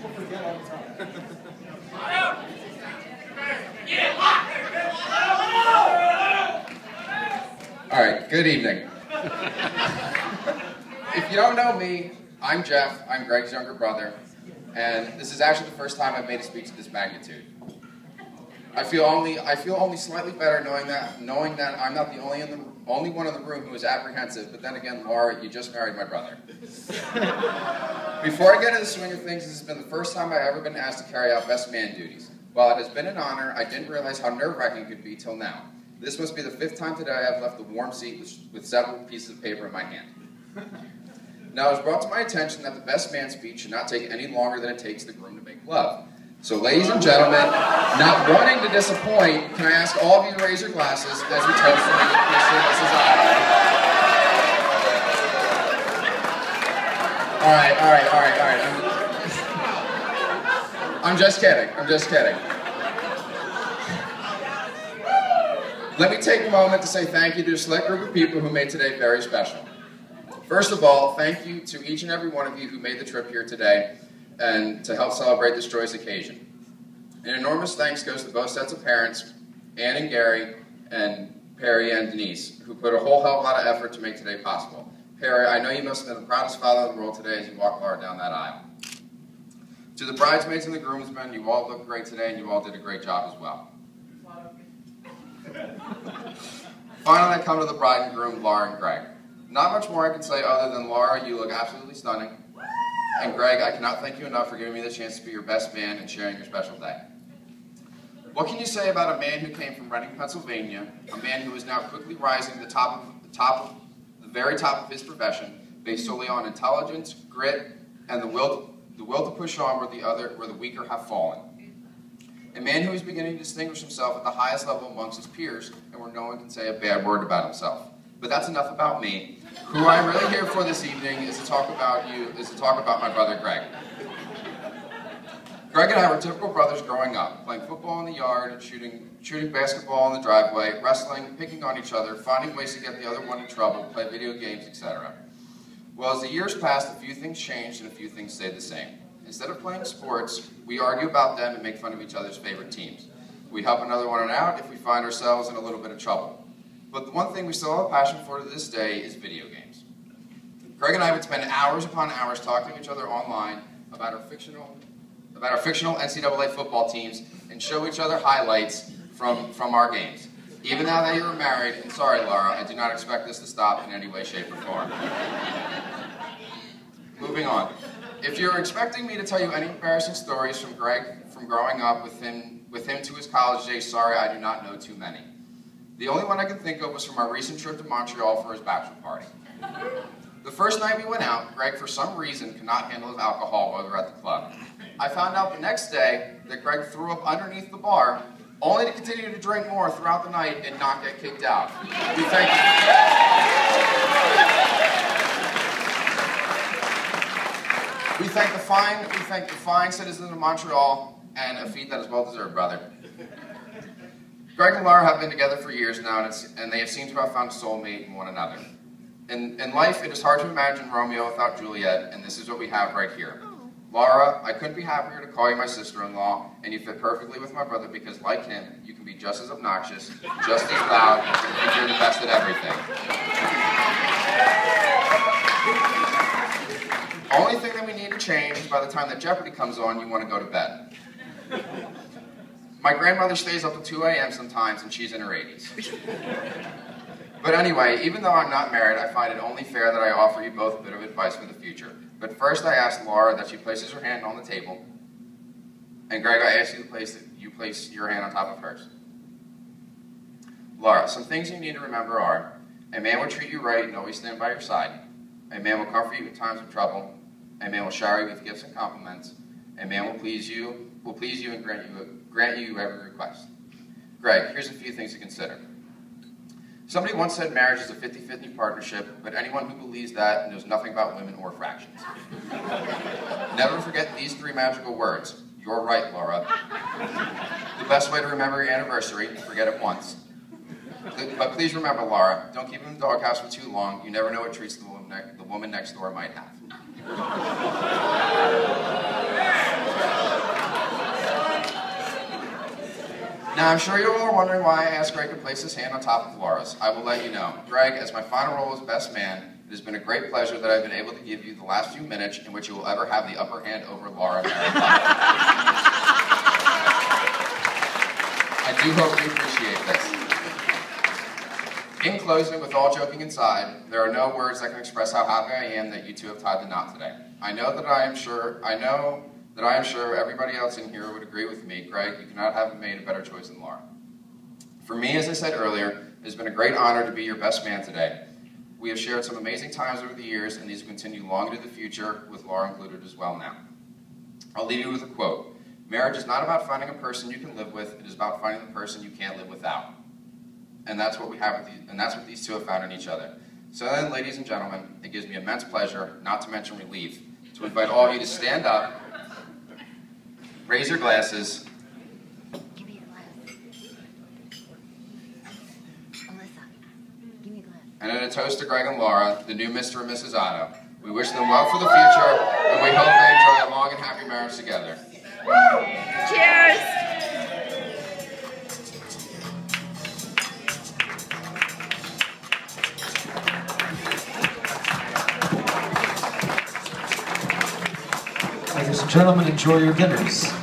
People forget all the time. All right, good evening. If you don't know me, I'm Jeff. I'm Greg's younger brother, and this is actually the first time I've made a speech of this magnitude. I feel only slightly better knowing that I'm not the only one in the room who is apprehensive. But then again, Laura, you just married my brother. Before I get into the swing of things, this has been the first time I've ever been asked to carry out best man duties. While it has been an honor, I didn't realize how nerve-wracking it could be till now. This must be the 5th time today I have left the warm seat with several pieces of paper in my hand. Now, it was brought to my attention that the best man speech should not take any longer than it takes the groom to make love. So, ladies and gentlemen, not wanting to disappoint, can I ask all of you to raise your glasses as we toast to Mr. and Mrs. All right. I'm just kidding. Let me take a moment to say thank you to a select group of people who made today very special. First of all, thank you to each and every one of you who made the trip here today and to help celebrate this joyous occasion. An enormous thanks goes to both sets of parents, Ann and Gary, and Perry and Denise, who put a whole hell of a lot of effort to make today possible. Perry, I know you must have been the proudest father in the world today as you walked Laura down that aisle. To the bridesmaids and the groomsmen, you all look great today and you all did a great job as well. Finally, I come to the bride and groom, Laura and Greg. Not much more I can say other than, Laura, you look absolutely stunning. And Greg, I cannot thank you enough for giving me the chance to be your best man and sharing your special day. What can you say about a man who came from Reading, Pennsylvania, a man who is now quickly rising to the very top of his profession, based solely on intelligence, grit, and the will to push on where the weaker have fallen? A man who is beginning to distinguish himself at the highest level amongst his peers, and where no one can say a bad word about himself. But that's enough about me. Who I'm really here for this evening is to talk about my brother Greg. Greg and I were typical brothers growing up, playing football in the yard, shooting basketball in the driveway, wrestling, picking on each other, finding ways to get the other one in trouble, play video games, etc. Well, as the years passed, a few things changed and a few things stayed the same. Instead of playing sports, we argue about them and make fun of each other's favorite teams. We help another one out if we find ourselves in a little bit of trouble. But the one thing we still have a passion for to this day is video games. Greg and I would spend hours upon hours talking to each other online about our fictional NCAA football teams and show each other highlights from our games. Even now that you are married, and sorry Laura, I do not expect this to stop in any way, shape, or form. Moving on. If you're expecting me to tell you any embarrassing stories from Greg from growing up with him to his college days, sorry, I do not know too many. The only one I can think of was from our recent trip to Montreal for his bachelor party. The first night we went out, Greg, for some reason, could not handle his alcohol while we were at the club. I found out the next day that Greg threw up underneath the bar, only to continue to drink more throughout the night and not get kicked out. We thank the fine citizens of Montreal, and a feat that is well deserved, brother. Greg and Laura have been together for years now, and they have seemed to have found a soulmate in one another. In life, it is hard to imagine Romeo without Juliet, and this is what we have right here. Laura, I couldn't be happier to call you my sister-in-law, and you fit perfectly with my brother because, like him, you can be just as obnoxious, just as loud, and you're the best at everything. Only thing that we need to change is by the time that Jeopardy comes on, you want to go to bed. My grandmother stays up till 2 a.m. sometimes, and she's in her 80s. But anyway, even though I'm not married, I find it only fair that I offer you both a bit of advice for the future. But first I ask Laura that she places her hand on the table, and Greg, I ask you to place your hand on top of hers. Laura, some things you need to remember are, a man will treat you right and always stand by your side. A man will comfort you in times of trouble. A man will shower you with gifts and compliments. A man will please you and grant you every request. Greg, here's a few things to consider. Somebody once said marriage is a 50-50 partnership, but anyone who believes that knows nothing about women or fractions. Never forget these 3 magical words. You're right, Laura. The best way to remember your anniversary, forget it once. But please remember, Laura, don't keep him in the doghouse for too long. You never know what treats the woman next door might have. Now, I'm sure you're all wondering why I asked Greg to place his hand on top of Laura's. I will let you know. Greg, as my final role as best man, it has been a great pleasure that I've been able to give you the last few minutes in which you will ever have the upper hand over Laura Maricotta. I do hope you appreciate this. In closing, with all joking aside, there are no words that can express how happy I am that you two have tied the knot today. I know that I am sure everybody else in here would agree with me. Greg, you could not have made a better choice than Laura. For me, as I said earlier, it has been a great honor to be your best man today. We have shared some amazing times over the years, and these will continue long into the future, with Laura included as well now. I'll leave you with a quote. Marriage is not about finding a person you can live with, it is about finding the person you can't live without. And that's what we have with these, and that's what these two have found in each other. So then, ladies and gentlemen, it gives me immense pleasure, not to mention relief, to invite all of you to stand up, raise your glasses, give me a glass. Alyssa, give me a glass. And in a toast to Greg and Laura, the new Mr. and Mrs. Otto. We wish them well for the future, and we hope they enjoy a long and happy marriage together. Cheers! Ladies and gentlemen, enjoy your dinners.